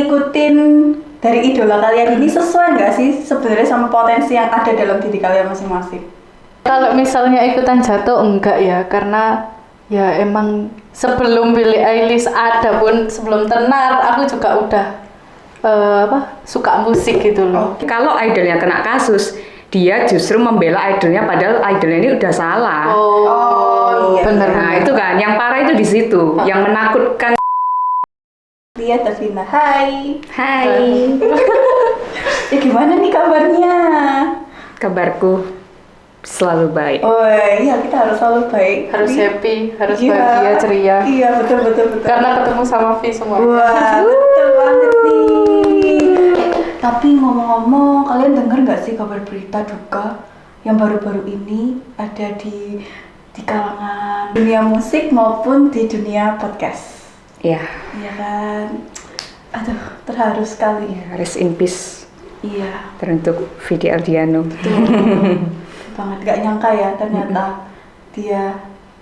ngikutin dari idola kalian ini sesuai nggak sih sebenarnya sama potensi yang ada dalam diri kalian masing-masing? Kalau misalnya ikutan jatuh enggak ya, karena ya emang sebelum Billie Eilish ada pun, sebelum tenar aku juga udah suka musik gitu loh. Kalau idolnya kena kasus, dia justru membela idolnya padahal idolnya ini udah salah. Iya. Bener. Nah itu kan yang parah itu di situ, yang menakutkan. Lihat Davina, hai. Ya gimana nih kabarnya? Kabarku selalu baik. Oh iya, kita harus selalu baik. Harus happy, harus Iya, bahagia, ceria. Iya, betul. Karena ketemu sama V semua. Wah, betul banget nih. Tapi ngomong-ngomong, kalian dengar nggak sih kabar berita duka yang baru-baru ini ada di kalangan dunia musik maupun di dunia podcast? Iya. Iya kan? Aduh, terharu sekali. Rest in peace Iya, teruntuk Vidi Aldiano. banget. Gak nyangka ya ternyata dia,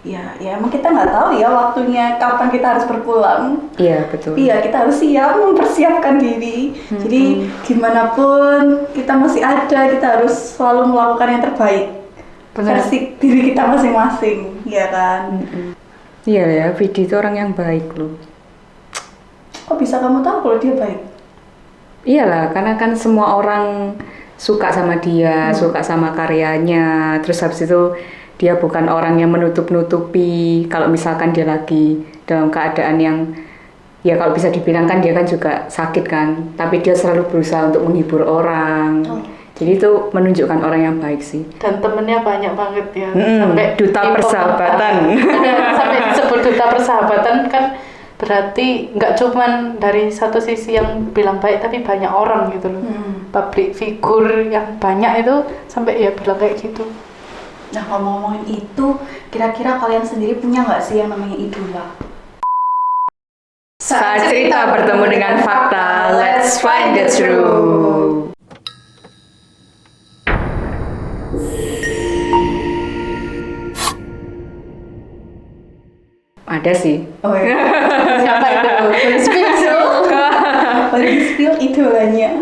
ya emang kita nggak tahu ya waktunya kapan kita harus berpulang. Iya betul. Iya, kita harus siap mempersiapkan diri. Jadi gimana pun kita masih ada, kita harus selalu melakukan yang terbaik. Benar. Versi diri kita masing-masing, ya kan? Iya ya, Vidi itu orang yang baik loh. Kok bisa kamu tahu kalau dia baik? Iyalah, karena kan semua orang suka sama dia, suka sama karyanya. Terus habis itu dia bukan orang yang menutup-nutupi kalau misalkan dia lagi dalam keadaan yang ya kalau bisa dibilang kan dia kan juga sakit kan, tapi dia selalu berusaha untuk menghibur orang. Jadi itu menunjukkan orang yang baik sih. Dan temennya banyak banget ya. Duta persahabatan. Sampai disebut duta persahabatan kan, berarti nggak cuman dari satu sisi yang bilang baik, tapi banyak orang gitu loh. Public figure yang banyak itu sampai ya bilang kayak gitu. Nah, ngomong-ngomongin itu, kira-kira kalian sendiri punya nggak sih yang namanya idola? Saat cerita bertemu dengan fakta, let's find the truth. Ada sih. Oh iya. Siapa itu? Boleh di-spill idolanya.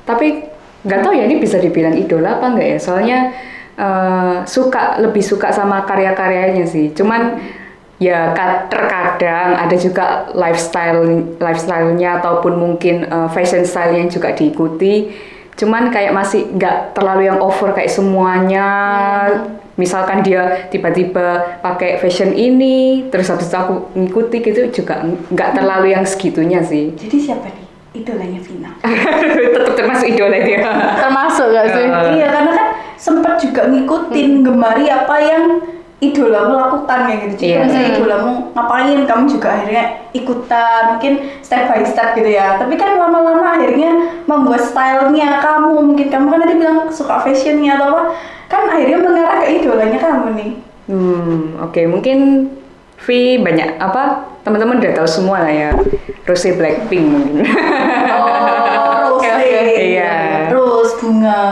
Tapi nggak tahu ya ini bisa dibilang idola apa enggak ya, soalnya lebih suka sama karya-karyanya sih. Cuman ya terkadang ada juga lifestyle-nya ataupun mungkin fashion style yang juga diikuti. Cuman kayak masih nggak terlalu yang over kayak semuanya. Misalkan dia tiba-tiba pakai fashion ini, terus habis itu aku ngikuti gitu juga nggak terlalu yang segitunya sih. Jadi siapa nih idolanya Vina? Tetap termasuk idola dia. Termasuk nggak sih? Iya, karena kan sempat juga ngikutin gemari apa yang idolamu lakukan kayak gitu. Jadi kalau misalnya idolamu ngapain, kamu juga akhirnya ikutan, mungkin step by step gitu ya. Tapi kan lama-lama akhirnya membuat stylenya kamu, mungkin kamu kan tadi bilang suka fashionnya atau apa, kan akhirnya mengarah ke idolanya kamu nih. Oke, mungkin V banyak teman-teman udah tahu semua lah ya. Rose Blackpink mungkin. Oh, Rose. Iya. Rose bunga.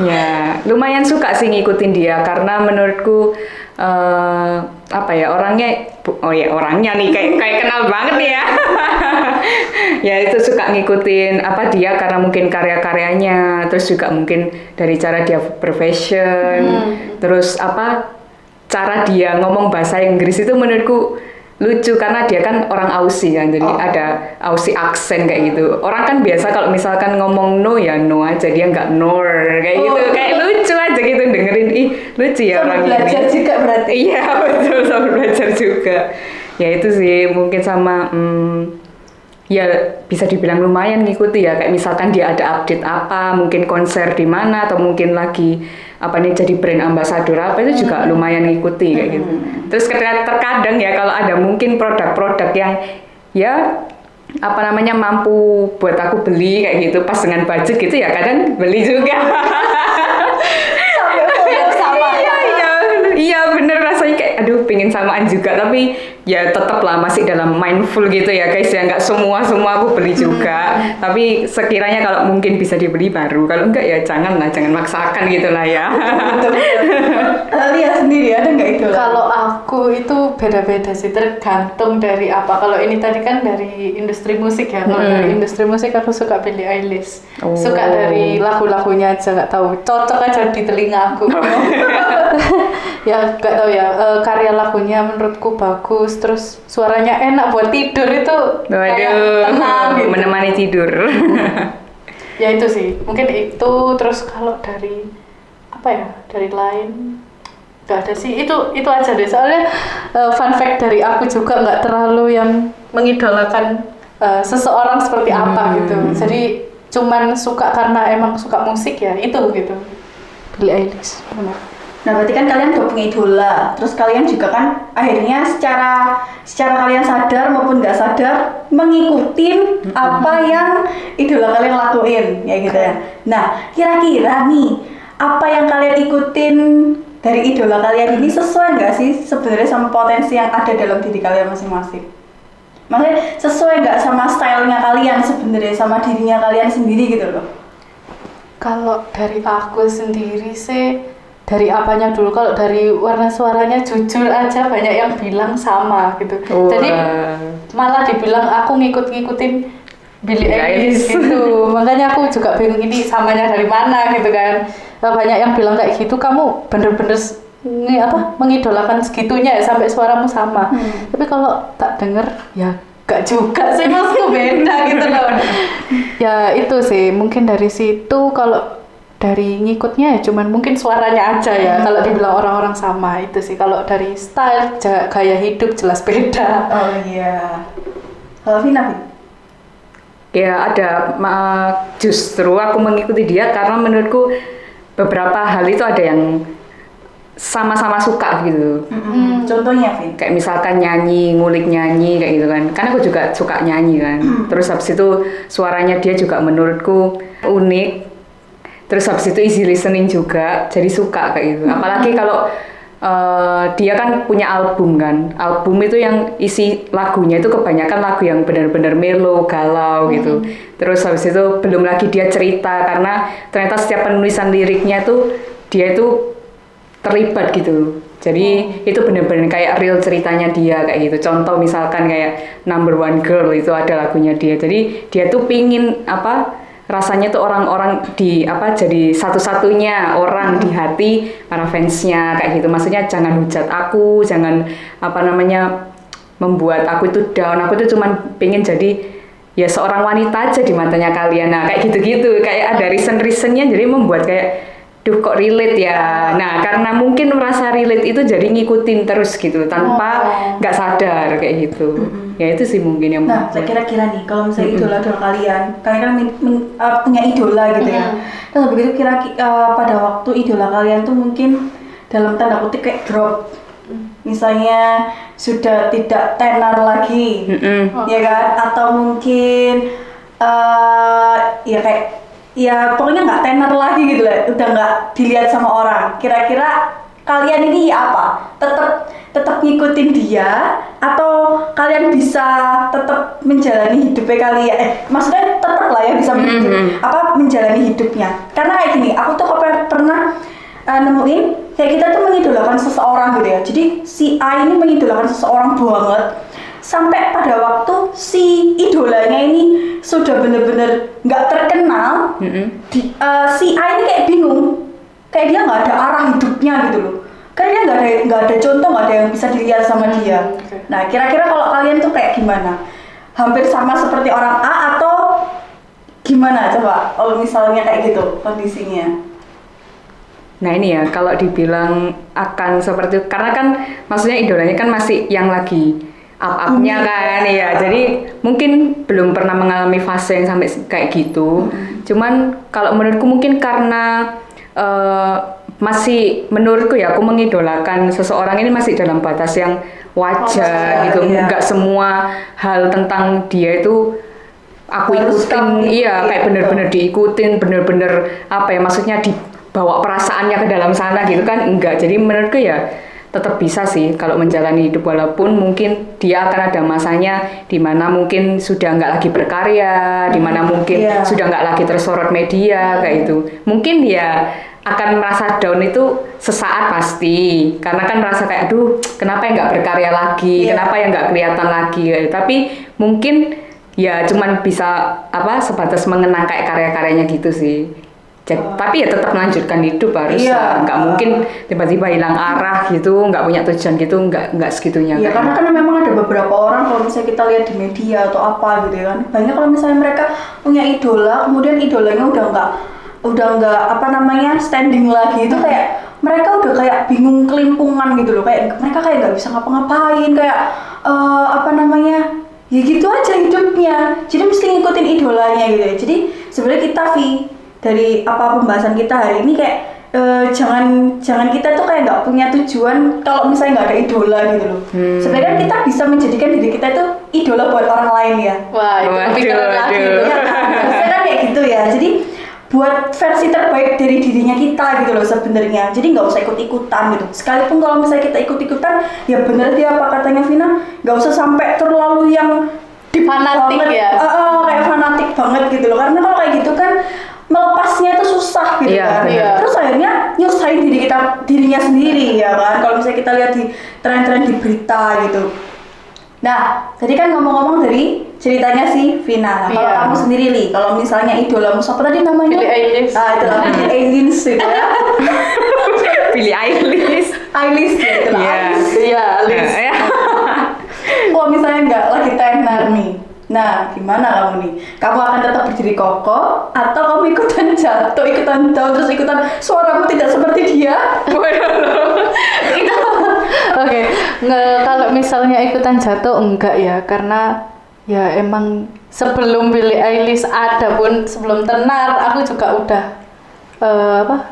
Ya, lumayan suka sih ngikutin dia karena menurutku orangnya nih kayak kenal banget nih ya. Ya itu suka ngikutin dia karena mungkin karya-karyanya, terus juga mungkin dari cara dia berfashion, terus cara dia ngomong bahasa Inggris itu menurutku lucu karena dia kan orang Aussie kan, jadi ada Aussie aksen kayak gitu. Orang kan biasa kalau misalkan ngomong no ya no aja, dia nggak nor kayak gitu, kayak lucu aja gitu dengerin, lucu ya orang ini. Belajar juga berarti. Iya betul, sama belajar juga. Ya itu sih mungkin sama ya bisa dibilang lumayan ngikuti ya, kayak misalkan dia ada update apa, mungkin konser di mana atau mungkin lagi jadi brand ambassador apa, itu juga lumayan ngikuti kayak gitu. Terus terkadang ya kalau ada mungkin produk-produk yang ya mampu buat aku beli kayak gitu pas dengan budget gitu ya, kadang beli juga. Sampai foto sama. Iya bener, rasanya kayak aduh tuh pingin samaan juga, tapi ya tetap lah masih dalam mindful gitu ya guys ya, nggak semua aku beli juga, tapi sekiranya kalau mungkin bisa dibeli baru, kalau enggak ya jangan maksakan gitu lah ya. Betul. Lihat sendiri ada nggak idola? Kalau aku itu beda-beda sih, tergantung dari apa. Kalau ini tadi kan dari industri musik ya. Kalau dari industri musik aku suka Billie Eilish. Oh. Suka dari lagu-lagunya aja, nggak tahu, cocok aja di telinga aku. Ya nggak tahu ya, karya lagunya menurutku bagus, terus suaranya enak buat tidur itu kayak tenang gitu. Menemani tidur. Ya itu sih, mungkin itu. Terus kalau dari apa ya, dari lain nggak ada sih, itu aja deh. Soalnya fun fact dari aku juga nggak terlalu yang mengidolakan seseorang seperti apa gitu. Jadi cuman suka karena emang suka musik ya, itu gitu. Billie Eilish, benar. Nah, berarti kan kalian udah punya idola, terus kalian juga kan akhirnya secara kalian sadar maupun nggak sadar mengikutin apa yang idola kalian lakuin, ya gitu ya. Nah, kira-kira nih, apa yang kalian ikutin dari idola kalian ini sesuai nggak sih sebenarnya sama potensi yang ada dalam diri kalian masing-masing? Maksudnya sesuai nggak sama stylenya kalian sebenarnya, sama dirinya kalian sendiri gitu loh? Kalau dari aku sendiri sih, dari apanya dulu? Kalau dari warna suaranya jujur aja banyak yang bilang sama gitu. Jadi malah dibilang aku ngikutin Billie Eilish gitu. Makanya aku juga bingung ini samanya dari mana gitu kan. Banyak yang bilang kayak gitu, kamu bener-bener mengidolakan segitunya ya sampai suaramu sama. Tapi kalau tak denger ya gak juga sih, maksudku beda gitu loh. Ya itu sih, mungkin dari situ. Kalau dari ngikutnya ya cuman mungkin suaranya aja ya. Kalau dibilang orang-orang sama itu sih. Kalau dari style, gaya hidup jelas beda. Oh iya. Kalau Vina? Ya ada, justru aku mengikuti dia karena menurutku beberapa hal itu ada yang sama-sama suka gitu. Contohnya, Vin? Kayak misalkan nyanyi, ngulik nyanyi kayak gitu kan. Karena aku juga suka nyanyi kan. Terus habis itu suaranya dia juga menurutku unik. Terus habis itu easy listening juga, jadi suka kayak gitu. Apalagi kalau dia kan punya album kan. Album itu yang isi lagunya itu kebanyakan lagu yang benar-benar mellow, galau gitu. Terus habis itu belum lagi dia cerita, karena ternyata setiap penulisan liriknya tuh dia itu terlibat gitu. Jadi itu benar-benar kayak real ceritanya dia kayak gitu. Contoh misalkan kayak Number One Girl itu ada lagunya dia. Jadi dia tuh pingin rasanya tuh orang-orang jadi satu-satunya orang di hati para fansnya kayak gitu. Maksudnya jangan hujat aku, jangan membuat aku itu down. Aku tuh cuman pengen jadi ya seorang wanita aja di matanya kalian. Nah kayak gitu-gitu, kayak ada reason-reasonnya, jadi membuat kayak duh kok relate ya. Nah karena mungkin merasa relate itu jadi ngikutin terus gitu tanpa nggak sadar kayak gitu. Ya itu sih mungkin yang. Nah kira-kira nih kalau misalnya idola kalian kan punya idola gitu ya. Terus begitu kira-kira pada waktu idola kalian tuh mungkin dalam tanda kutip kayak drop. Misalnya sudah tidak tenar lagi, ya kan? Atau mungkin ya pokoknya nggak tenar lagi gitu lah, udah nggak dilihat sama orang. Kira-kira kalian ini apa? Tetap ngikutin dia atau kalian bisa tetap menjalani hidupnya kalian? Maksudnya tetap lah ya bisa menjalani hidupnya. Karena kayak gini, aku tuh pernah nemuin kayak kita tuh mengidolakan seseorang gitu ya. Jadi si A ini mengidolakan seseorang banget. Sampai pada waktu si idolanya ini sudah bener-bener nggak terkenal, si A ini kayak bingung, kayak dia nggak ada arah hidupnya gitu loh, karena dia nggak ada contoh, nggak ada yang bisa dilihat sama dia. Nah kira-kira kalau kalian tuh kayak gimana? Hampir sama seperti orang A atau gimana coba? Kalau misalnya kayak gitu kondisinya. Nah ini ya kalau dibilang akan seperti, karena kan maksudnya idolanya kan masih yang lagi up-upnya kan ya, jadi mungkin belum pernah mengalami fase yang sampai kayak gitu. Cuman kalau menurutku mungkin karena masih menurutku ya, aku mengidolakan seseorang ini masih dalam batas yang wajar gitu. Nggak semua hal tentang dia itu aku ikutin, iya kayak bener-bener diikutin, bener-bener maksudnya dibawa perasaannya ke dalam sana gitu kan, enggak. Jadi menurutku ya tetap bisa sih kalau menjalani hidup, walaupun mungkin dia akan ada masanya di mana mungkin sudah nggak lagi berkarya, di mana mungkin sudah nggak lagi tersorot media kayak itu. Mungkin dia akan merasa down itu sesaat pasti, karena kan merasa kayak aduh kenapa ya nggak berkarya lagi, kenapa ya nggak kelihatan lagi. Tapi mungkin ya cuman bisa sebatas mengenang kayak karya-karyanya gitu sih. Tapi ya tetap melanjutkan hidup harus, nggak mungkin tiba-tiba hilang arah gitu, nggak punya tujuan gitu, nggak segitunya. Iya, karena kan memang ada beberapa orang kalau misalnya kita lihat di media atau apa gitu ya kan, banyak kalau misalnya mereka punya idola, kemudian idolanya udah nggak standing lagi, itu kayak mereka udah kayak bingung kelimpungan gitu loh, kayak mereka kayak nggak bisa ngapa-ngapain, kayak ya gitu aja hidupnya, jadi mesti ngikutin idolanya gitu ya. Jadi sebenarnya kita dari pembahasan kita hari ini kayak jangan kita tuh kayak nggak punya tujuan kalau misalnya nggak ada idola gitu loh. Sebenarnya kita bisa menjadikan diri kita itu idola buat orang lain ya. Wah, itu pikiran lagi itu. Ya kan? Harusnya kan kayak gitu ya. Jadi buat versi terbaik dari dirinya kita gitu loh sebenarnya. Jadi nggak usah ikut-ikutan gitu. Sekalipun kalau misalnya kita ikut-ikutan, ya bener dia apa katanya Vina, nggak usah sampai terlalu yang fanatik banget, ya. Kayak fanatik banget gitu loh. Karena kalau kayak gitu kan melepasnya itu susah gitu kan. Terus akhirnya nyusahin dirinya sendiri ya kan. Kalau misalnya kita lihat di tren-tren di berita gitu. Nah, tadi kan ngomong-ngomong dari ceritanya si Vina. Nah, kalau kamu sendiri Li, kalau misalnya idolamu siapa tadi namanya? Billie Eilish. Itu lah Billie Eilish gitu ya. Billie Eilish. Eilish ya itu lah. Iya, Eilish. Kalau misalnya nggak lagi tenar nih, nah gimana kamu nih? Kamu akan tetap berdiri kokoh atau kamu ikutan jatuh, ikutan down, terus ikutan suaramu tidak seperti dia? Oke, kalau misalnya ikutan jatuh enggak ya, karena ya emang sebelum Billie Eilish ada pun, sebelum tenar aku juga udah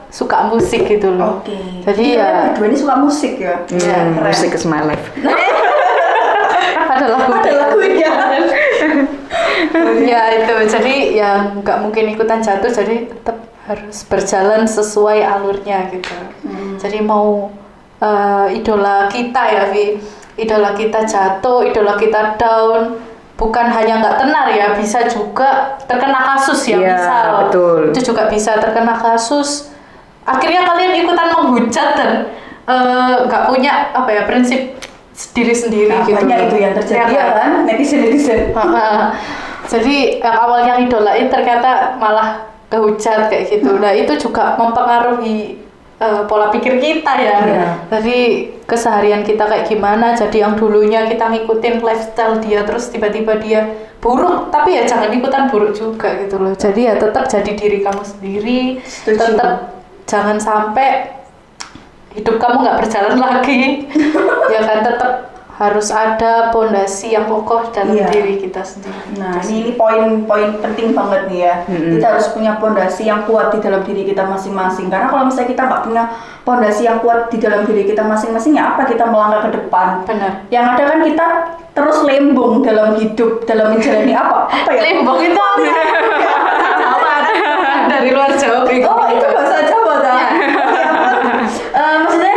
suka musik gitu loh. Jadi ya berdua ini suka musik ya. Musik is my life. ada lagunya. Ya itu, jadi ya nggak mungkin ikutan jatuh, jadi tetap harus berjalan sesuai alurnya gitu. Jadi mau idola kita ya, idola kita jatuh, idola kita down, bukan hanya nggak tenar ya, bisa juga terkena kasus ya, misal betul. Itu juga bisa terkena kasus, akhirnya kalian ikutan menghujat dan nggak punya prinsip diri sendiri gitu. Banyak itu yang terjadi ya kan, netizen. Jadi yang awalnya idolain ternyata malah kehujat kayak gitu. Nah itu juga mempengaruhi pola pikir kita ya. Jadi keseharian kita kayak gimana. Jadi yang dulunya kita ngikutin lifestyle dia, terus tiba-tiba dia buruk, tapi ya jangan ikutan buruk juga gitu loh. Jadi ya tetap jadi diri kamu sendiri. Tetap jangan sampai hidup kamu nggak berjalan lagi. Ya kan, tetap harus ada pondasi yang kokoh dalam diri kita sendiri. Nah, ini poin-poin penting banget nih ya. Kita harus punya pondasi yang kuat di dalam diri kita masing-masing. Karena kalau misalnya kita nggak punya pondasi yang kuat di dalam diri kita masing-masing, ya apa kita melangkah ke depan? Benar. Yang ada kan kita terus lembung dalam hidup, dalam menjalani apa ya? Lembung itu Jawa, dari luar Jawa. Itu bahasa Jawa dah. Maksudnya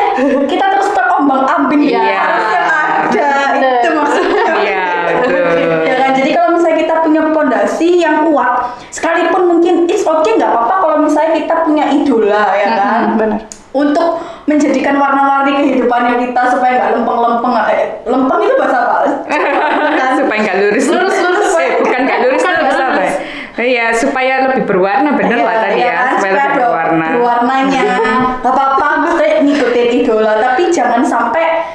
kita terus terombang-ambing ya. Harus yang ada itu maksudnya. Iya, betul. Ya kan, jadi kalau misalnya kita punya pondasi yang kuat, sekalipun mungkin it's okay, nggak apa-apa kalau misalnya kita punya idola ya kan. Benar. Untuk menjadikan warna-warni kehidupannya kita supaya nggak lempeng-lempeng. Lempeng itu bahasa apa? Supaya nggak lurus. Bukan nggak lurus, apa ya? Iya, supaya lebih berwarna, bener lah tadi ya. Supaya lebih ada berwarna. berwarnanya. Gak apa-apa, maksudnya ngikutin idola, tapi jangan sampai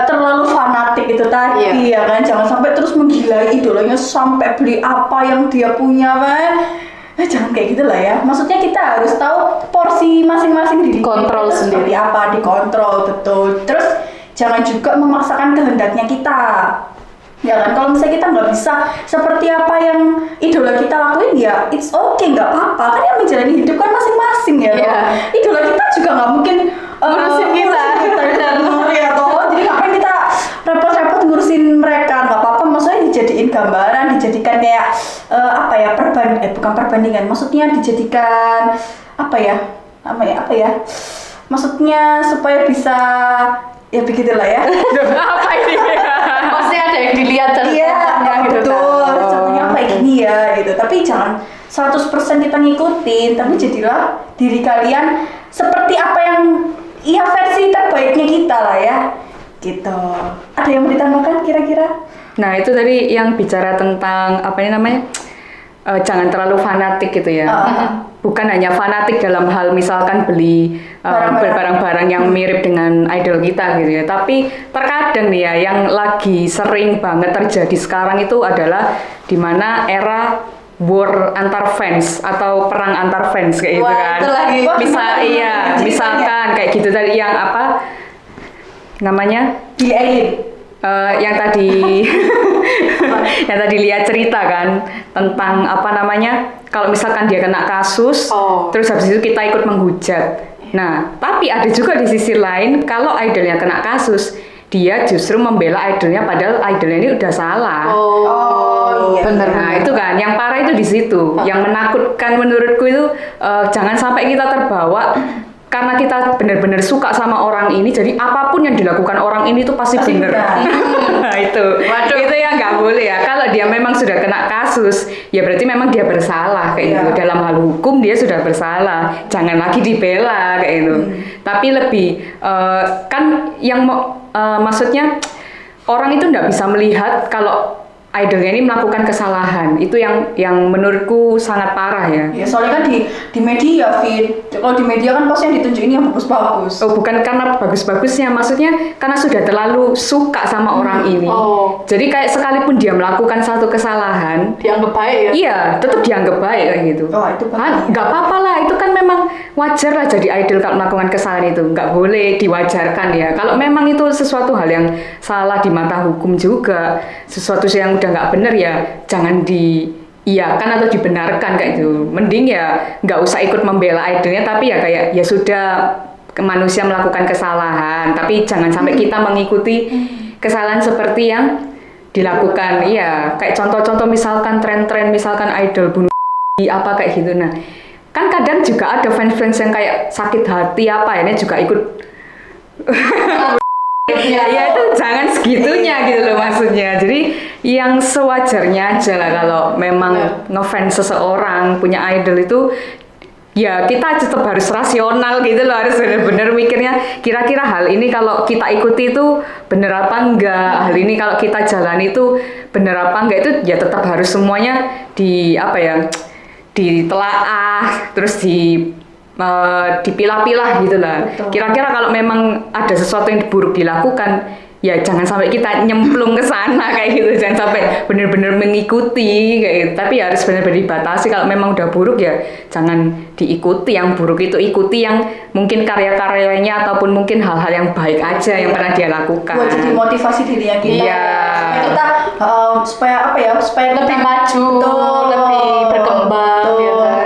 terlalu fanatik itu tadi ya kan. Jangan sampai terus menggilai idolanya sampai beli apa yang dia punya kan. Jangan kayak gitu lah ya. Maksudnya kita harus tahu porsi masing-masing diri Kontrol kita sendiri. seperti apa, dikontrol betul. Terus jangan juga memaksakan kehendaknya kita. Ya kan, kalau misalnya kita nggak bisa seperti apa yang idola kita lakuin, ya it's okay, nggak apa-apa. Kan yang menjalani hidup kan masing-masing ya. Idola kita juga nggak mungkin ngurusin kita ya toh. Jadi ngapain kita repot-repot ngurusin mereka? Nggak apa-apa, maksudnya dijadiin gambaran, dijadikan kayak bukan perbandingan, maksudnya dijadikan apa ya maksudnya supaya bisa ya begitulah ya. Apa ini? Pasti ada yang dilihat Iya, gitu betul. kan. Contohnya kayak gini ya gitu. Tapi jangan 100% kita ngikutin, tapi jadilah diri kalian seperti apa yang ya versi terbaiknya kita lah ya. Gitu. Ada yang mau ditambahkan kira-kira? Nah, itu tadi yang bicara tentang apa ini namanya? Jangan terlalu fanatik gitu ya. Bukan hanya fanatik dalam hal misalkan beli barang-barang yang mirip dengan idol kita gitu ya. Tapi terkadang nih ya yang lagi sering banget terjadi sekarang itu adalah dimana era war antar fans atau perang antar fans kayak gitu Wah, kan. itu lagi. Misalkan kayak gitu tadi yang apa namanya? Billie Eilish. Yang tadi yang tadi lihat cerita kan tentang apa namanya kalau misalkan dia kena kasus terus habis itu kita ikut menghujat. Nah, tapi ada juga di sisi lain kalau idolnya kena kasus dia justru membela idolnya padahal idolnya ini udah salah. Iya. Bener. Nah, itu kan yang parah itu di situ. Yang menakutkan menurutku itu jangan sampai kita terbawa karena kita benar-benar suka sama orang ini, jadi apapun yang dilakukan orang ini tuh pasti benar. Nah, itu yang nggak boleh ya. Kalau dia memang sudah kena kasus, ya berarti memang dia bersalah kayak gitu. Dalam hal hukum dia sudah bersalah, jangan lagi dibela kayak gitu. Tapi lebih kan yang maksudnya orang itu nggak bisa melihat kalau idolnya ini melakukan kesalahan. Itu yang menurutku sangat parah ya. Ya soalnya kan di media, Fit. Kalau di media kan pasti yang ditunjukin yang bagus-bagus. Oh, bukan karena bagus-bagusnya, maksudnya karena sudah terlalu suka sama orang ini. Jadi kayak sekalipun dia melakukan satu kesalahan, dianggap baik ya. iya, tetap dianggap baik kayak gitu. Oh, itu bahaya. Nggak apa-apa lah, itu kan memang wajar lah jadi idol kalau melakukan kesalahan itu. Nggak boleh diwajarkan ya. Kalau memang itu sesuatu hal yang salah di mata hukum juga, sesuatu yang udah nggak benar ya jangan diiyakan atau dibenarkan kayak gitu. Mending ya nggak usah ikut membela idolnya, tapi ya kayak ya sudah manusia melakukan kesalahan, tapi jangan sampai kita mengikuti kesalahan seperti yang dilakukan. Iya, kayak contoh-contoh misalkan tren-tren misalkan idol bunuh apa kayak gitu. Nah, kan kadang juga ada fans-fans yang kayak sakit hati apa ini juga ikut. Ya itu jangan segitunya gitu loh maksudnya. Jadi yang sewajarnya aja lah kalau memang ngefans seseorang punya idol itu ya kita tetap harus rasional gitu loh, harus benar-benar mikirnya kira-kira hal ini kalau kita ikuti itu benar apa enggak, hal ini kalau kita jalan itu benar apa enggak, itu ya tetap harus semuanya ditelaah terus dipilah-pilah gitu lah. Kira-kira kalau memang ada sesuatu yang buruk dilakukan, ya jangan sampai kita nyemplung ke sana kayak gitu, jangan sampai benar-benar mengikuti kayak gitu. Tapi harus benar-benar dibatasi. Kalau memang udah buruk ya jangan diikuti yang buruk itu, ikuti yang mungkin karya-karyanya ataupun mungkin hal-hal yang baik aja yang pernah dia lakukan. Buat jadi motivasi dirinya kita. Iya. Kita supaya lebih maju, lebih berkembang ya kan.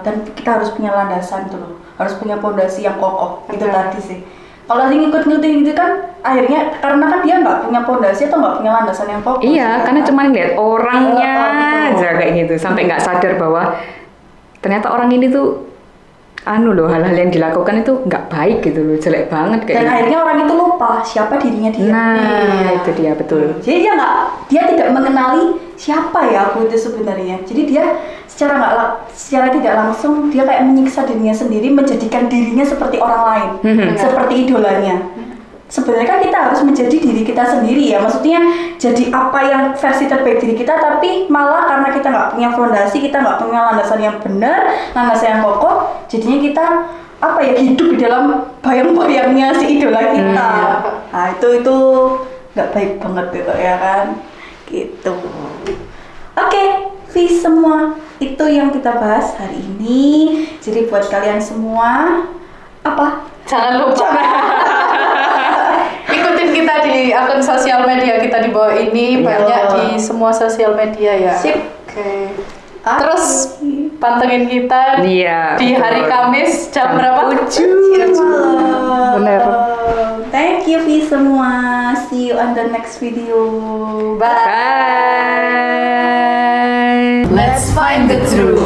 Dan kita harus punya landasan tuh loh, harus punya pondasi yang kokoh. Itu tadi sih. Kalau ngikut-ngikutin gitu kan akhirnya karena kan dia nggak punya pondasi atau nggak punya landasan yang kokoh. Iya, karena cuma lihat orangnya aja kayak gitu, sampai nggak sadar bahwa ternyata orang ini tuh hal-hal yang dilakukan itu nggak baik gitu loh, jelek banget kayak Dan gitu. akhirnya orang itu lupa siapa dirinya dia. Nah, itu dia betul. Jadi dia tidak mengenali siapa ya aku itu sebenarnya. Jadi dia secara tidak langsung dia kayak menyiksa dirinya sendiri, menjadikan dirinya seperti orang lain, seperti idolanya. Sebenarnya kan kita harus menjadi diri kita sendiri ya, maksudnya jadi apa yang versi terbaik diri kita, tapi malah karena kita nggak punya fondasi, kita nggak punya landasan yang benar, landasan yang kokoh, jadinya kita hidup di dalam bayang-bayangnya si idola kita. Nah itu nggak baik banget gitu ya kan, gitu. Oke, Vi semua, itu yang kita bahas hari ini. Jadi buat kalian semua Jangan lupa ikutin kita di akun sosial media kita di bawah ini, banyak di semua sosial media ya. Sip. Oke. Terus pantengin kita di hari Kamis jam berapa? 7 malam. Bener. Thank you Vi semua. See you on the next video. Bye. Bye. Let's find the truth.